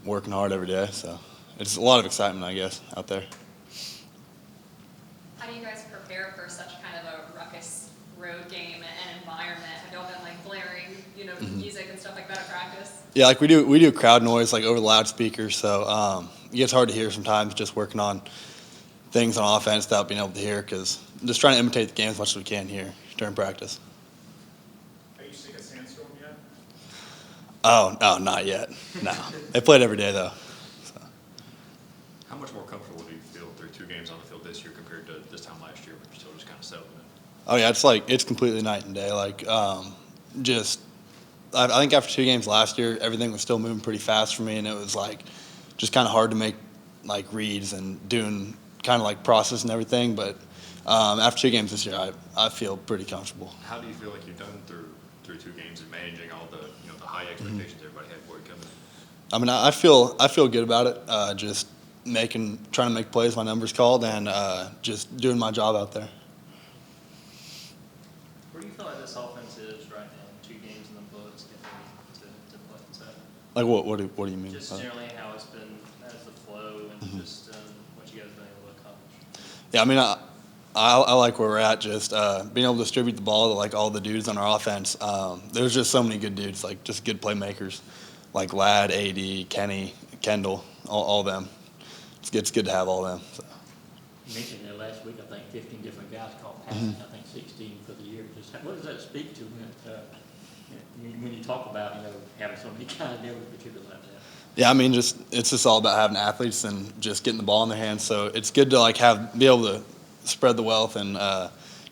working hard every day. So it's a lot of excitement, I guess, out there. How do you guys prepare for such kind of a ruckus road game and environment? Have y'all been like blaring, music and stuff like that at practice? Yeah, like we do crowd noise like over the loudspeakers, so it gets hard to hear sometimes. Just working on things on offense without being able to hear, because just trying to imitate the game as much as we can here during practice. Are you sick of Sandstorm yet? Oh, not yet. No, they play it every day though. So. How much more comfortable do you feel through 2 games on the field this year compared to this time last year, when you're still just kind of settling in? Oh yeah, it's completely night and day. Like I think after 2 games last year, everything was still moving pretty fast for me, and it was like just kind of hard to make like reads and doing kind of like process and everything. But after 2 games this year, I feel pretty comfortable. How do you feel like you've done through 2 games and managing all the the high expectations everybody had for you coming in? I mean, I feel good about it. Just trying to make plays, my numbers called, and just doing my job out there. Where do you feel like this offense is right now? 2 games in the books, getting ready to play inside. Like what do you mean? Just generally how it's been as the flow and just what you guys have been able to accomplish. Yeah, I mean, I like where we're at. Just being able to distribute the ball to like all the dudes on our offense. There's just so many good dudes, like just good playmakers, like Ladd, AD, Kenny, Kendall, all them. It's good to have all them. So. You mentioned there last week, I think 15 different guys caught passing, I think 16 for the year. Just what does that speak to when you talk about having so many guys there with contribute like that? Yeah, I mean, it's just all about having athletes and just getting the ball in their hands. So it's good to like be able to spread the wealth and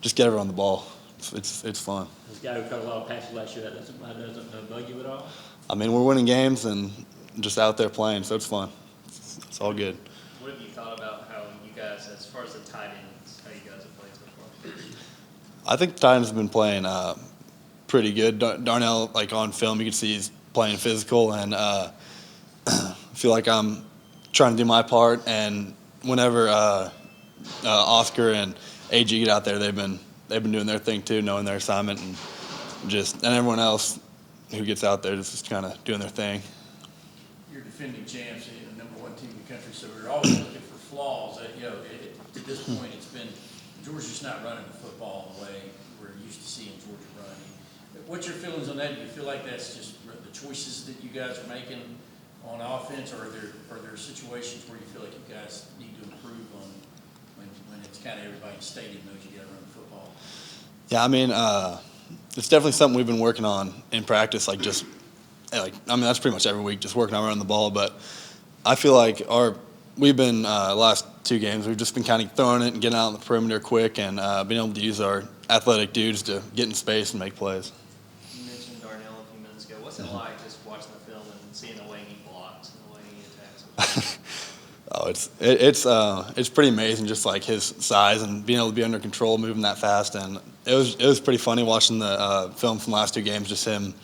just get everyone the ball. It's fun. This guy who caught a lot of passes last year, that doesn't bug you at all? I mean, we're winning games and just out there playing, so it's fun. It's all good. What have you thought about how you guys, as far as the tight ends, how you guys have played so far? I think the Titans have been playing pretty good. Darnell, like on film, you can see he's playing physical, and I feel like I'm trying to do my part. And whenever Oscar and AG get out there, they've been doing their thing too, knowing their assignment, and everyone else who gets out there just kind of doing their thing. You're defending champs, the number 1 team in the country, so we're always looking for flaws. To this point, it's been Georgia's just not running the football the way we're used to seeing Georgia running. What's your feelings on that? Do you feel like that's just the choices that you guys are making on offense, or are there situations where you feel like you guys need to improve on when it's kind of everybody in the stadium knows you got to run the football? Yeah, I mean, it's definitely something we've been working on in practice. That's pretty much every week, just working on running the ball. But I feel like we've been last 2 games, we've just been kind of throwing it and getting out on the perimeter quick, and being able to use our athletic dudes to get in space and make plays. You mentioned Darnell a few minutes ago. What's it like just watching the film and seeing the way he blocks and the way he attacks? It's pretty amazing, just like his size and being able to be under control, moving that fast. And it was pretty funny watching the film from the last 2 games, just him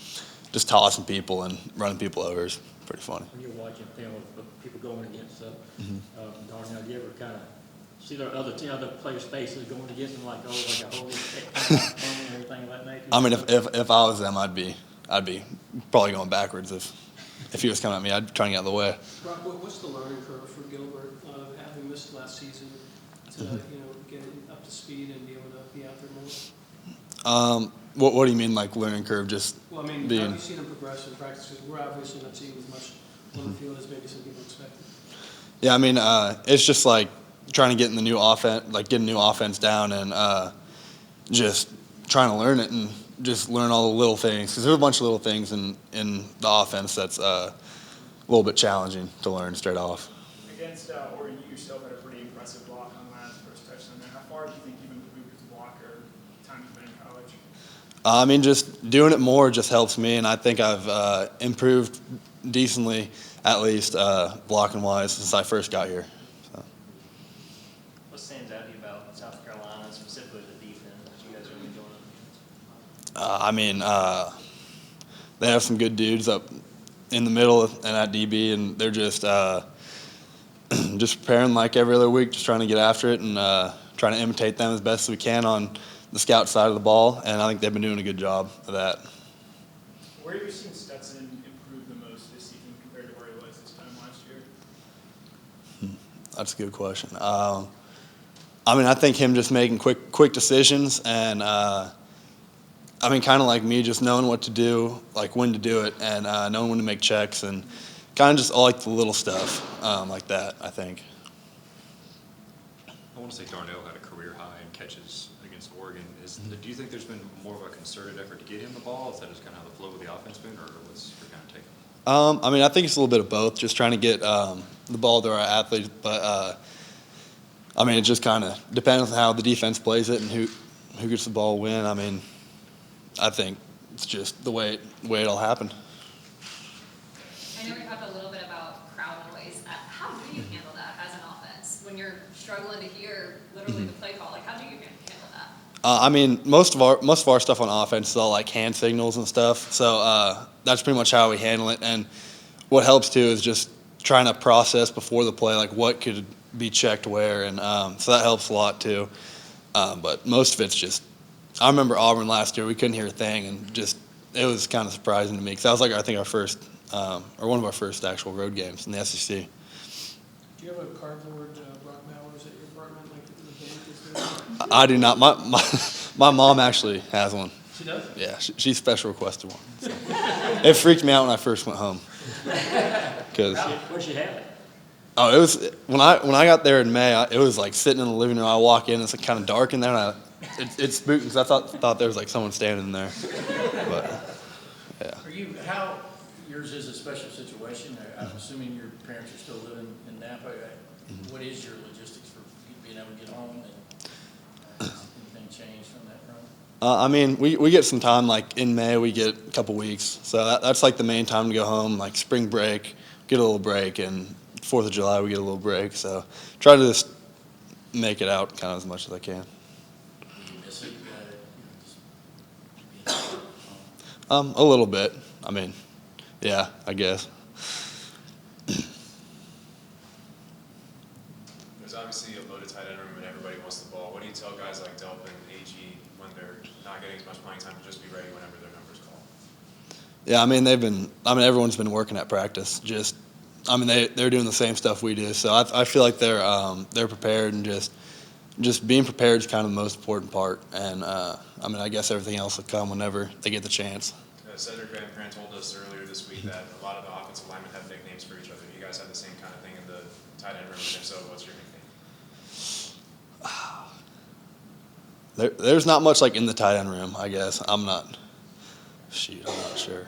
just tossing people and running people over. It's pretty funny. When you're watching film of people going against Darnell, do you ever kind of see their other players' faces going against them, like a whole and everything of that nature? I mean, if I was them, I'd be probably going backwards if he was coming at me. I'd try to get out of the way. Brock, what's the learning curve for Gilbert, having missed last season, to get up to speed and be able to be out there more? What do you mean, like learning curve? Just well, I mean, being... have you seen him progress in practice? Because we're obviously not seeing as much on the field as maybe some people expected. Yeah, I mean, it's just like trying to get in the new offense, like getting new offense down, and just trying to learn it and just learn all the little things. Because there's a bunch of little things in the offense that's a little bit challenging to learn straight off. Against Oregon, you yourself had a pretty impressive block on Ladd's first touchdown there. How far do you think you've improved as a blocker time you've been in college? I mean, just doing it more just helps me, and I think I've improved decently, at least blocking-wise, since I first got here. So. What stands out to you about South Carolina, specifically the defense that you guys are enjoying? I mean, they have some good dudes up in the middle and at DB, and they're just preparing like every other week, just trying to get after it and trying to imitate them as best as we can on the scout side of the ball, and I think they've been doing a good job of that. Where have you seen Stetson improve the most this season compared to where he was this time last That's a good question. I mean, I think him just making quick decisions and, I mean, kind of like me, just knowing what to do, like when to do it, and knowing when to make checks, and kind of just all like the little stuff like that, I think. I want to say Darnell had a career high in catches against Oregon. Do you think there's been more of a concerted effort to get him the ball? Is that just kind of how the flow of the offense been, or what's your kind of take? I mean, I think it's a little bit of both, just trying to get the ball to our athletes, but I mean, it just kind of depends on how the defense plays it and who gets the ball win. I mean, I think it's just the way it'll happen. I know we talked a little bit about crowd noise. How do you handle that as an offense when you're struggling to hear literally the play call? Like, how do you handle that? I mean, most of our stuff on offense is all like hand signals and stuff. So that's pretty much how we handle it. And what helps too is just trying to process before the play, like what could be checked where, and so that helps a lot too. But most of it's just. I remember Auburn last year. We couldn't hear a thing, and just it was kind of surprising to me because that was like I think our first or one of our first actual road games in the SEC. Do you have a cardboard Brock Bowers at your apartment like the bank is doing? I do not. My mom actually has one. She does? Yeah, she special requested one. So. It freaked me out when I first went home. Cause Where'd she have it? it was when I got there in May. It was like sitting in the living room. I walk in, it's like kind of dark in there, and it spooked because I thought there was like someone standing in there. But yeah. Yours is a special situation. I'm assuming your parents are still living in Napa. What is your logistics for being able to get home, and anything changed on that front? I mean, we get some time, like in May we get a couple weeks. So that's like the main time to go home, like spring break, get a little break, and 4th of July we get a little break. So try to just make it out kind of as much as I can. Do you miss it? A little bit. I mean, yeah, I guess. There's obviously a loaded tight end room and everybody wants the ball. What do you tell guys like Delp and AG when they're not getting as much playing time to just be ready whenever their number's called? Yeah, I mean, everyone's been working at practice. They're doing the same stuff we do. So I feel like they're prepared, and just being prepared is kind of the most important part. And I guess everything else will come whenever they get the chance. Cedric Van Pran told us earlier this week that a lot of the offensive linemen have nicknames for each other. You guys have the same kind of thing in the tight end room, and if so, what's your nickname? There's not much like in the tight end room, I guess. I'm not sure.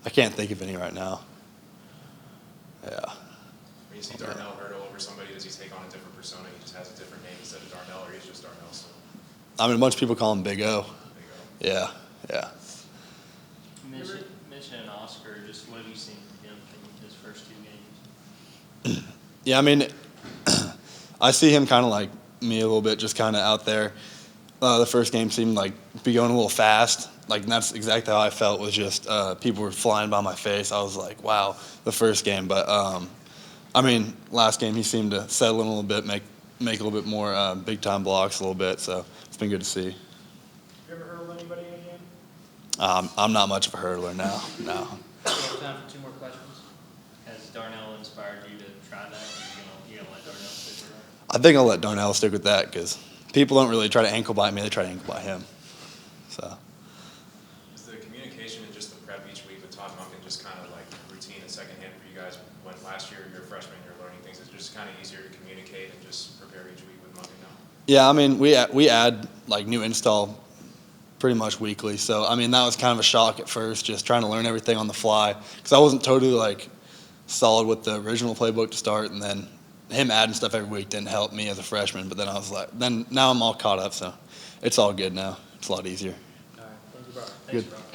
I can't think of any right now. Yeah. When you see Darnell hurdle over somebody, does he take on a different persona? He just has a different name instead of Darnell, or he's just Darnell still? I mean, a bunch of people call him Big O. Big O. Yeah. Mentioning Oscar, just what have you seen from him in his first 2 games? Yeah, I mean, I see him kind of like me a little bit, just kind of out there. The first game seemed like be going a little fast. Like, and that's exactly how I felt. Was just people were flying by my face. I was like, wow, the first game. But I mean, last game he seemed to settle in a little bit, make a little bit more big time blocks a little bit. So it's been good to see. You ever hurdled anybody in a game? I'm not much of a hurdler now. No. We have time for 2 more questions. Has Darnell inspired you to try that, or you gonna let Darnell stick with that? I think I'll let Darnell stick with that because people don't really try to ankle bite me. They try to ankle bite him. So. Is the communication and just the prep each week with Todd Monken just kind of like routine and secondhand for you guys? When last year you're a freshman, you're learning things. It's just kind of easier to communicate and just prepare each week with Monken now? Yeah, I mean, we add like new install pretty much weekly. So, I mean, that was kind of a shock at first, just trying to learn everything on the fly because I wasn't totally like solid with the original playbook to start, and then him adding stuff every week didn't help me as a freshman. But then I was like, now I'm all caught up, so it's all good now. It's a lot easier. All right, thank you, Brock. Good. Thanks, Brock.